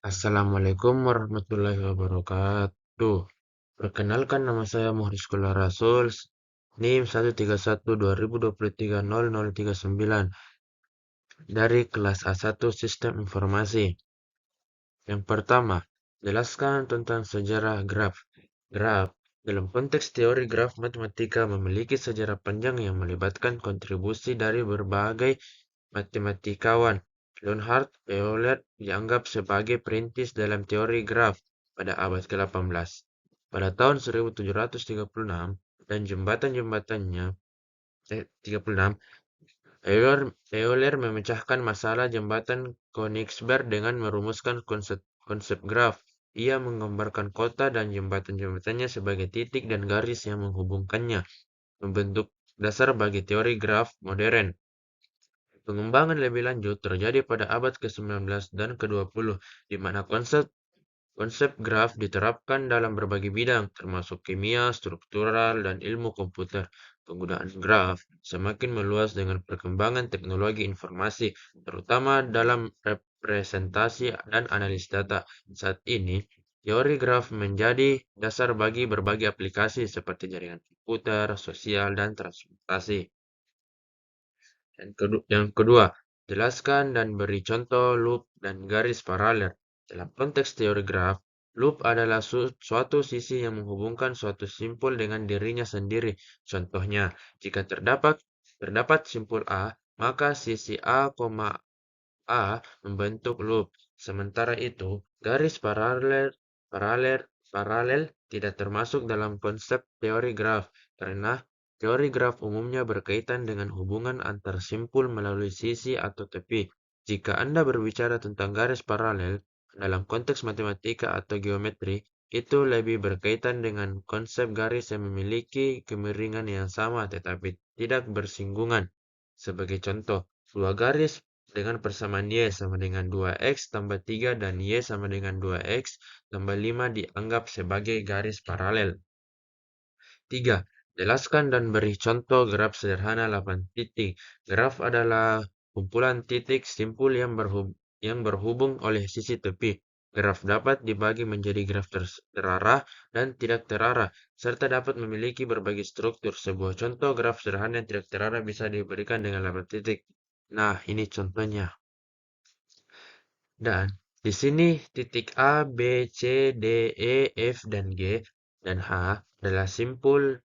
Assalamualaikum warahmatullahi wabarakatuh. Perkenalkan, nama saya Muhrizqullah Rasul, NIM 131 2023 0039 dari kelas A1 Sistem Informasi. Yang pertama, jelaskan tentang sejarah graf. Graf dalam konteks teori graf matematika memiliki sejarah panjang yang melibatkan kontribusi dari berbagai matematikawan. Leonhard Euler dianggap sebagai perintis dalam teori graf pada abad ke-18. Pada tahun 1736 dan jembatan-jembatannya 36, Euler memecahkan masalah jembatan Königsberg dengan merumuskan konsep graf. Ia menggambarkan kota dan jembatan-jembatannya sebagai titik dan garis yang menghubungkannya, membentuk dasar bagi teori graf modern. Pengembangan lebih lanjut terjadi pada abad ke-19 dan ke-20, di mana konsep graf diterapkan dalam berbagai bidang, termasuk kimia, struktural, dan ilmu komputer. Penggunaan graf semakin meluas dengan perkembangan teknologi informasi, terutama dalam representasi dan analis data. Saat ini, teori graf menjadi dasar bagi berbagai aplikasi seperti jaringan komputer, sosial, dan transportasi. Yang kedua, jelaskan dan beri contoh loop dan garis paralel. Dalam konteks teori graf, loop adalah suatu sisi yang menghubungkan suatu simpul dengan dirinya sendiri. Contohnya, jika terdapat simpul A, maka sisi A, A membentuk loop. Sementara itu, garis paralel tidak termasuk dalam konsep teori graf karena teori graf umumnya berkaitan dengan hubungan antar simpul melalui sisi atau tepi. Jika Anda berbicara tentang garis paralel dalam konteks matematika atau geometri, itu lebih berkaitan dengan konsep garis yang memiliki kemiringan yang sama tetapi tidak bersinggungan. Sebagai contoh, dua garis dengan persamaan Y sama dengan 2X tambah 3 dan Y sama dengan 2X tambah 5 dianggap sebagai garis paralel. 3. Jelaskan dan beri contoh graf sederhana 8 titik. Graf adalah kumpulan titik simpul yang berhubung oleh sisi tepi. Graf dapat dibagi menjadi graf terarah dan tidak terarah, serta dapat memiliki berbagai struktur. Sebuah contoh graf sederhana yang tidak terarah bisa diberikan dengan 8 titik. Nah, ini contohnya. Dan di sini titik A, B, C, D, E, F, dan G, dan H adalah simpul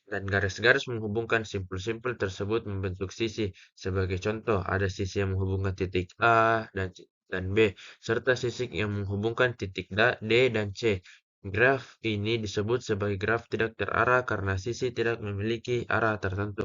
dan garis-garis menghubungkan simpul-simpul tersebut membentuk sisi. Sebagai contoh, ada sisi yang menghubungkan titik A dan B, serta sisi yang menghubungkan titik D dan C. Graf ini disebut sebagai graf tidak terarah karena sisi tidak memiliki arah tertentu.